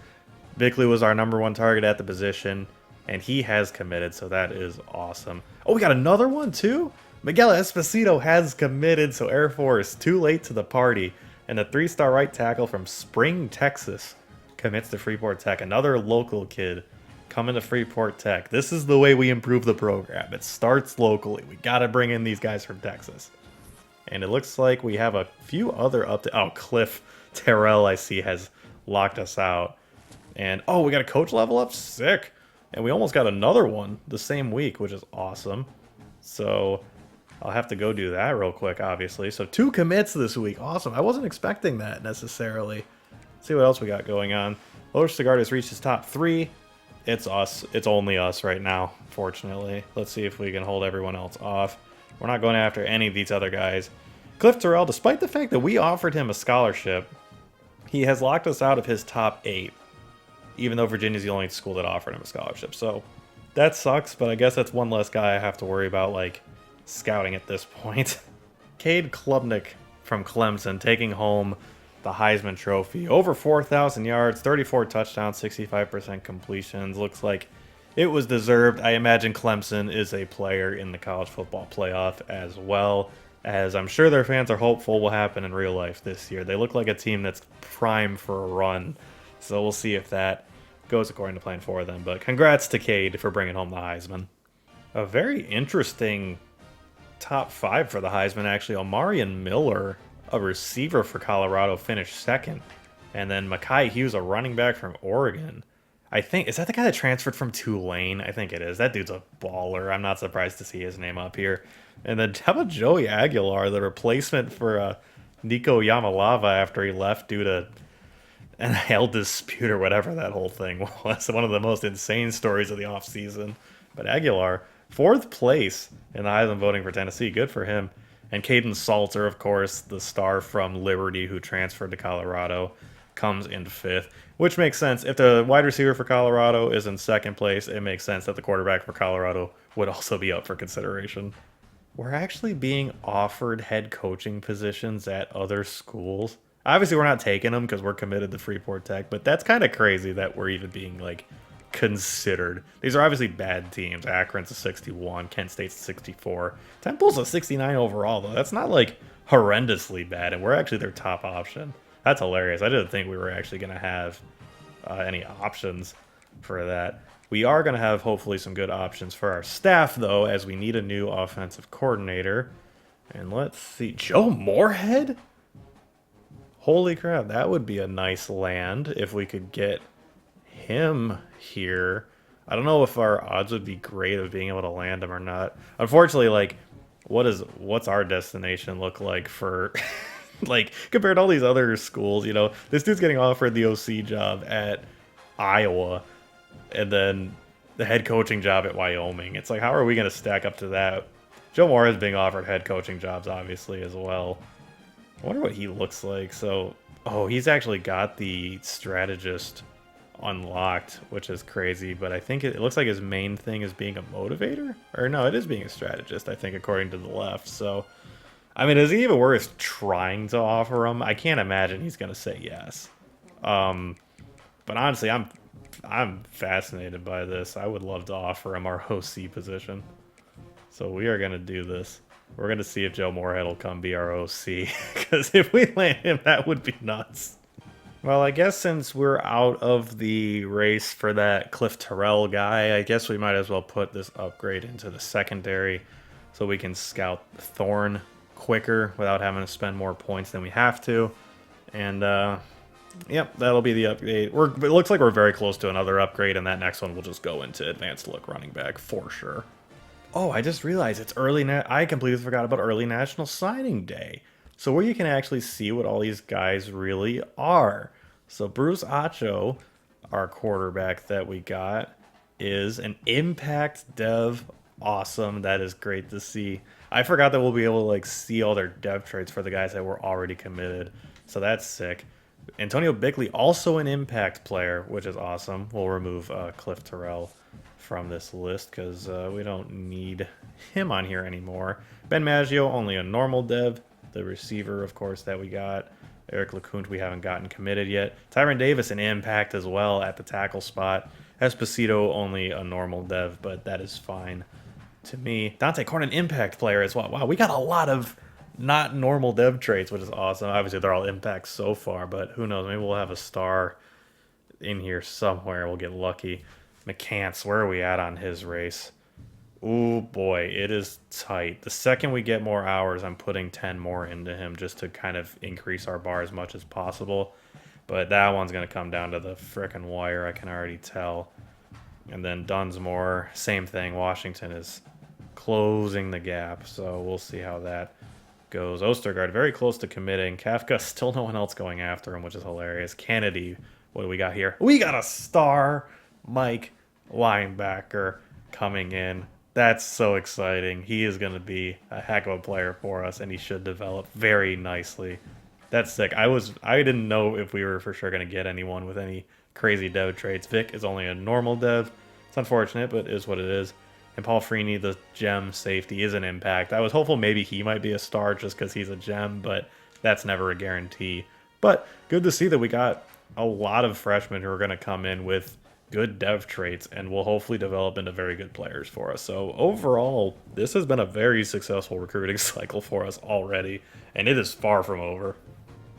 Bickley was our number one target at the position, and he has committed, so that is awesome. Oh, we got another one too? Miguel Esposito has committed, so Air Force, too late to the party. And the 3-star right tackle from Spring, Texas commits to Freeport Tech. Another local kid coming to Freeport Tech. This is the way we improve the program. It starts locally. We got to bring in these guys from Texas. And it looks like we have a few other oh, Cliff Terrell, I see, has locked us out. And, oh, we got a coach level up? Sick. And we almost got another one the same week, which is awesome. So I'll have to go do that real quick, obviously. So 2 commits this week. Awesome. I wasn't expecting that necessarily. Let's see what else we got going on. Loris Segard has reached his top 3. It's us. It's only us right now, fortunately. Let's see if we can hold everyone else off. We're not going after any of these other guys. Cliff Terrell, despite the fact that we offered him a scholarship, he has locked us out of his top 8. Even though Virginia's the only school that offered him a scholarship. So that sucks, but I guess that's one less guy I have to worry about, like, scouting at this point. Cade Klubnik from Clemson taking home the Heisman Trophy. Over 4,000 yards, 34 touchdowns, 65% completions. Looks like it was deserved. I imagine Clemson is a player in the college football playoff as well, as I'm sure their fans are hopeful will happen in real life this year. They look like a team that's prime for a run. So we'll see if that goes according to plan for them. But congrats to Cade for bringing home the Heisman. A very interesting top 5 for the Heisman, actually. Omarion Miller, a receiver for Colorado, finished 2nd. And then Mekhi Hughes, a running back from Oregon. I think, is that the guy that transferred from Tulane? I think it is. That dude's a baller. I'm not surprised to see his name up here. And then how about Joey Aguilar, the replacement for Nico Yamalava after he left due to NIL dispute or whatever that whole thing was. One of the most insane stories of the offseason. But Aguilar, 4th place in the Heisman voting for Tennessee. Good for him. And Caden Salter, of course, the star from Liberty who transferred to Colorado, comes in 5th. Which makes sense. If the wide receiver for Colorado is in 2nd place, it makes sense that the quarterback for Colorado would also be up for consideration. We're actually being offered head coaching positions at other schools. Obviously, we're not taking them because we're committed to Freeport Tech, but that's kind of crazy that we're even being, like, considered. These are obviously bad teams. Akron's a 61, Kent State's a 64. Temple's a 69 overall, though. That's not, like, horrendously bad, and we're actually their top option. That's hilarious. I didn't think we were actually going to have any options for that. We are going to have, hopefully, some good options for our staff, though, as we need a new offensive coordinator. And let's see. Joe Moorhead? Holy crap, that would be a nice land if we could get him here. I don't know if our odds would be great of being able to land him or not. Unfortunately, like, what's our destination look like for, like, compared to all these other schools, you know? This dude's getting offered the OC job at Iowa, and then the head coaching job at Wyoming. It's like, how are we going to stack up to that? Joe Moore is being offered head coaching jobs, obviously, as well. I wonder what he looks like. So, oh, he's actually got the strategist unlocked, which is crazy. But I think it looks like his main thing is being a motivator. Or no, it is being a strategist, I think, according to the left. So, I mean, is it even worth trying to offer him? I can't imagine he's going to say yes. But honestly, I'm fascinated by this. I would love to offer him our OC position. So we are going to do this. We're going to see if Joe Moorhead will come be our OC, because if we land him, that would be nuts. Well, I guess since we're out of the race for that Cliff Terrell guy, I guess we might as well put this upgrade into the secondary so we can scout Thorne quicker without having to spend more points than we have to. And, yep, that'll be the upgrade. It looks like we're very close to another upgrade, and that next one will just go into advanced look running back for sure. Oh, I just realized it's I completely forgot about early National Signing Day. So where you can actually see what all these guys really are. So Bruce Acho, our quarterback that we got, is an impact dev. Awesome. That is great to see. I forgot that we'll be able to like see all their dev traits for the guys that were already committed. So that's sick. Antonio Bickley, also an impact player, which is awesome. We'll remove Cliff Terrell from this list because we don't need him on here anymore. Ben Maggio, only a normal dev. The receiver, of course, that we got. Eric LeCounte, we haven't gotten committed yet. Tyron Davis, an impact as well at the tackle spot. Esposito, only a normal dev, but that is fine to me. Dante Corn, an impact player as well. Wow, we got a lot of not normal dev traits, which is awesome. Obviously, they're all impacts so far, but who knows? Maybe we'll have a star in here somewhere. We'll get lucky. McCants, where are we at on his race? Ooh, boy, it is tight. The second we get more hours, I'm putting 10 more into him just to kind of increase our bar as much as possible. But that one's going to come down to the frickin' wire, I can already tell. And then Dunsmore, same thing. Washington is closing the gap, so we'll see how that goes. Ostergaard, very close to committing. Kafka, still no one else going after him, which is hilarious. Kennedy, what do we got here? We got a star Mike linebacker coming in. That's so exciting. He is going to be a heck of a player for us, and he should develop very nicely. That's sick. I didn't know if we were for sure going to get anyone with any crazy dev traits. Vic is only a normal dev. It's unfortunate, but it is what it is. And Paul Freeney, the gem safety, is an impact. I was hopeful maybe he might be a star just because he's a gem, but that's never a guarantee. But good to see that we got a lot of freshmen who are going to come in with good dev traits and will hopefully develop into very good players for us. So overall, this has been a very successful recruiting cycle for us already, and it is far from over.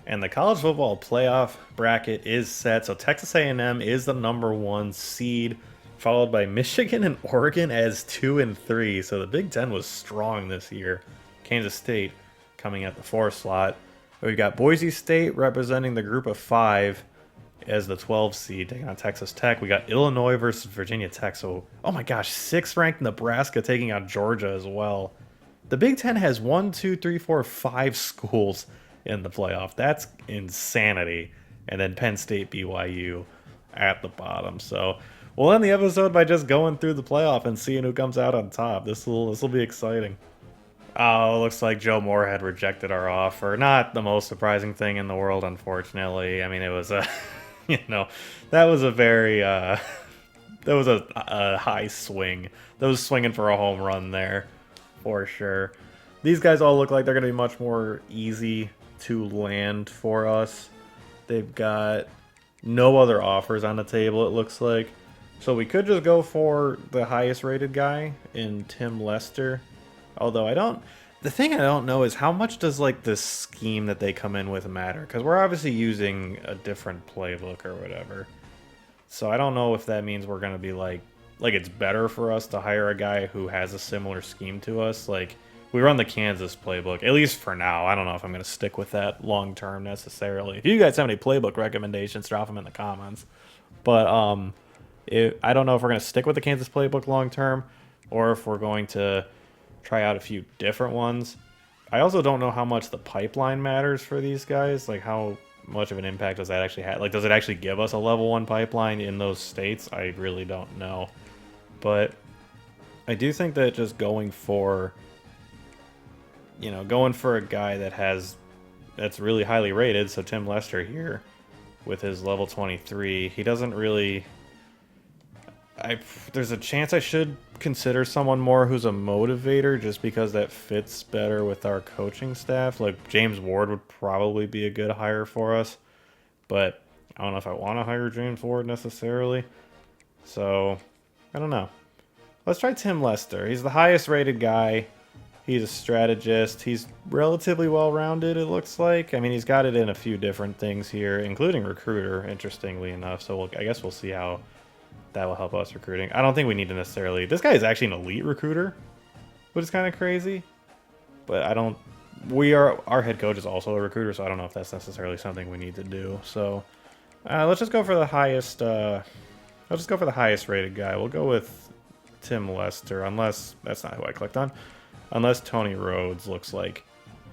And the college football playoff bracket is set. So Texas A&M is the #1 seed, followed by Michigan and Oregon as 2 and 3. So the Big Ten was strong this year. Kansas State coming at the 4 slot. We've got Boise State representing the group of 5 as the 12 seed, taking on Texas Tech. We got Illinois versus Virginia Tech. So, oh my gosh, 6th ranked Nebraska taking on Georgia as well. The Big Ten has 5 schools in the playoff. That's insanity. And then Penn State, BYU at the bottom. So we'll end the episode by just going through the playoff and seeing who comes out on top. This will be exciting. Oh, looks like Joe Moore had rejected our offer. Not the most surprising thing in the world, unfortunately. I mean, it was a, that was a very, that was a high swing. That was swinging for a home run there, for sure. These guys all look like they're going to be much more easy to land for us. They've got no other offers on the table, it looks like. So we could just go for the highest rated guy in Tim Lester. Although the thing I don't know is how much does like the scheme that they come in with matter? Because we're obviously using a different playbook or whatever. So I don't know if that means we're going to be like it's better for us to hire a guy who has a similar scheme to us. Like we run the Kansas playbook, at least for now. I don't know if I'm going to stick with that long term necessarily. If you guys have any playbook recommendations, drop them in the comments. But I don't know if we're going to stick with the Kansas playbook long term or if we're going to try out a few different ones. I also don't know how much the pipeline matters for these guys. Like how much of an impact does that actually have? Like does it actually give us a level 1 pipeline in those states? I really don't know. But I do think that just going for a guy that's really highly rated, so Tim Lester here with his level 23, he doesn't really there's a chance I should consider someone more who's a motivator just because that fits better with our coaching staff. Like James Ward would probably be a good hire for us, but I don't know if I want to hire James Ward necessarily. So I don't know. Let's try Tim Lester. He's the highest rated guy. He's a strategist. He's relatively well-rounded, it looks like. I mean, he's got it in a few different things here, including recruiter, interestingly enough. So I guess we'll see how that will help us recruiting. I don't think we need to necessarily... This guy is actually an elite recruiter, which is kind of crazy. But our head coach is also a recruiter, so I don't know if that's necessarily something we need to do. So let's just go for the highest... let's just go for the highest rated guy. We'll go with Tim Lester, unless... That's not who I clicked on. Unless Tony Rhodes looks like...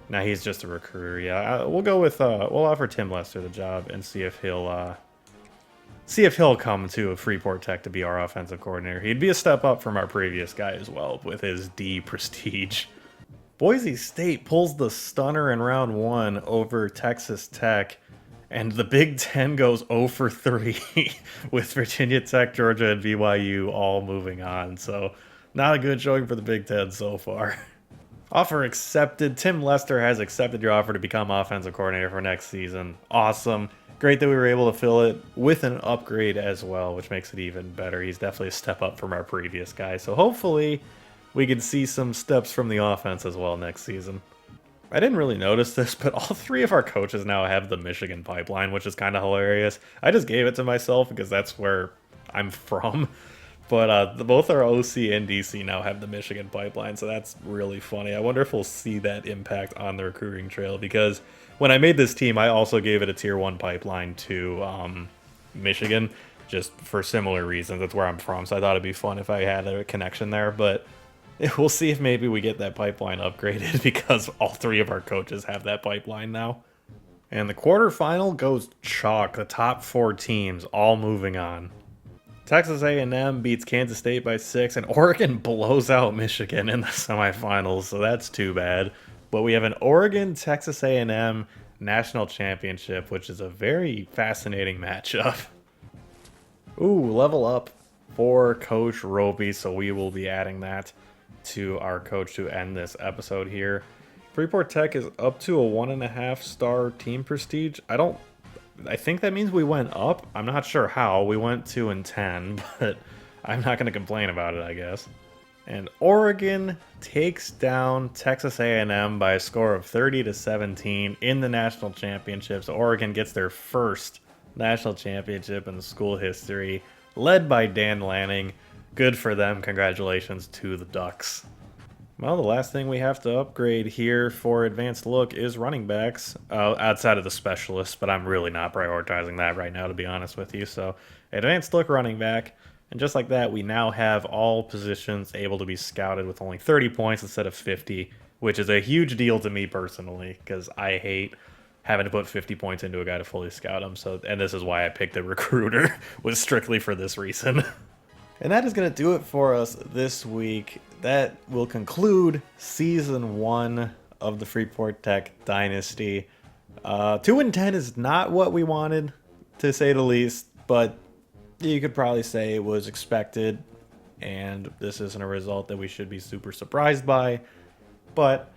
Nah, he's just a recruiter, yeah. We'll go with... we'll offer Tim Lester the job and see if he'll come to Freeport Tech to be our offensive coordinator. He'd be a step up from our previous guy as well with his D prestige. Boise State pulls the stunner in round 1 over Texas Tech, and the Big Ten goes 0 for 3 with Virginia Tech, Georgia, and BYU all moving on. So not a good showing for the Big Ten so far. Offer accepted. Tim Lester has accepted your offer to become offensive coordinator for next season. Awesome. Great that we were able to fill it with an upgrade as well, which makes it even better. He's definitely a step up from our previous guy. So hopefully we can see some steps from the offense as well next season. I didn't really notice this, but all 3 of our coaches now have the Michigan pipeline, which is kind of hilarious. I just gave it to myself because that's where I'm from. But both our OC and DC now have the Michigan pipeline, so that's really funny. I wonder if we'll see that impact on the recruiting trail, because when I made this team, I also gave it a Tier 1 pipeline to Michigan, just for similar reasons. That's where I'm from, so I thought it'd be fun if I had a connection there. But we'll see if maybe we get that pipeline upgraded, because all 3 of our coaches have that pipeline now. And the quarterfinal goes chalk. The top 4 teams all moving on. Texas A&M beats Kansas State by 6, and Oregon blows out Michigan in the semifinals, so that's too bad. But we have an Oregon-Texas A&M national championship, which is a very fascinating matchup. Ooh, level up for Coach Ropy, so we will be adding that to our coach to end this episode here. Freeport Tech is up to a 1.5 star team prestige. I think that means we went up. I'm not sure how. We went 2-10, but I'm not going to complain about it, I guess. And Oregon takes down Texas A&M by a score of 30-17 in the national championships. Oregon gets their first national championship in school history, led by Dan Lanning. Good for them. Congratulations to the Ducks. Well, the last thing we have to upgrade here for advanced look is running backs, outside of the specialists, but I'm really not prioritizing that right now, to be honest with you. So advanced look running back, and just like that, we now have all positions able to be scouted with only 30 points instead of 50, which is a huge deal to me personally, because I hate having to put 50 points into a guy to fully scout him. So, and this is why I picked a recruiter, was strictly for this reason. And that is going to do it for us this week. That will conclude Season 1 of the Freeport Tech Dynasty. 2-10 is not what we wanted, to say the least, but you could probably say it was expected, and this isn't a result that we should be super surprised by. But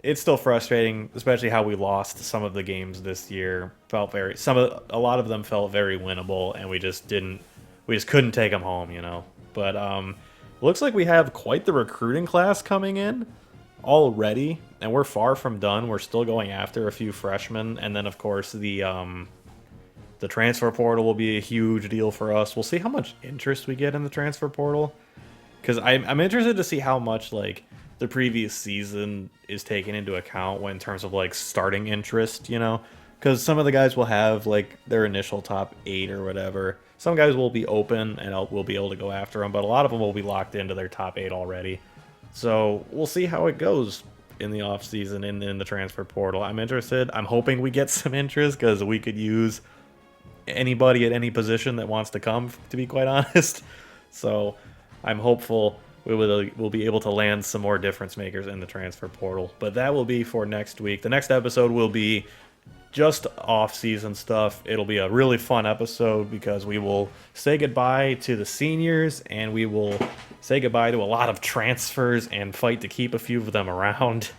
it's still frustrating, especially how we lost some of the games this year. A lot of them felt very winnable, and we just couldn't take them home, you know. But looks like we have quite the recruiting class coming in already, and we're far from done. We're still going after a few freshmen, and then of course the transfer portal will be a huge deal for us. We'll see how much interest we get in the transfer portal, because I'm interested to see how much like the previous season is taken into account in terms of like starting interest, you know. Because some of the guys will have like their initial top 8 or whatever. Some guys will be open and we'll be able to go after them, but a lot of them will be locked into their top 8 already. So we'll see how it goes in the offseason in the transfer portal. I'm interested. I'm hoping we get some interest, because we could use anybody at any position that wants to come, to be quite honest. So I'm hopeful we'll be able to land some more difference makers in the transfer portal. But that will be for next week. The next episode will be just off-season stuff. It'll be a really fun episode, because we will say goodbye to the seniors, and we will say goodbye to a lot of transfers and fight to keep a few of them around.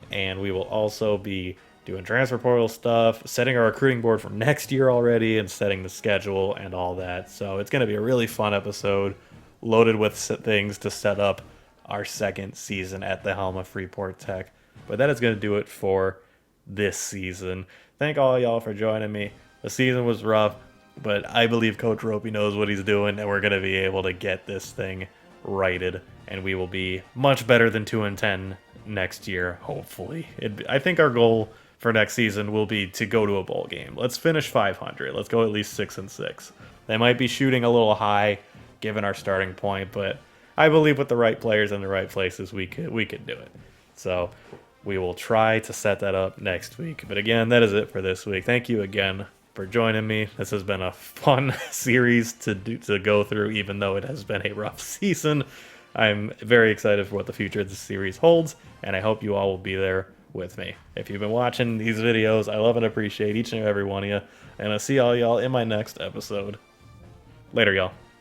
And we will also be doing transfer portal stuff, setting our recruiting board for next year already, and setting the schedule and all that. So it's going to be a really fun episode, loaded with things to set up our second season at the helm of Freeport Tech. But that is going to do it for this season. Thank all y'all for joining me. The season was rough, but I believe Coach Ropy knows what he's doing, and we're going to be able to get this thing righted, and we will be much better than 2-10 next year, hopefully. I think our goal for next season will be to go to a bowl game. Let's finish 500. Let's go at least 6-6. They might be shooting a little high given our starting point, but I believe with the right players in the right places, we could do it. So we will try to set that up next week. But again, that is it for this week. Thank you again for joining me. This has been a fun series to go through, even though it has been a rough season. I'm very excited for what the future of this series holds, and I hope you all will be there with me. If you've been watching these videos, I love and appreciate each and every one of you, and I'll see all y'all in my next episode. Later, y'all.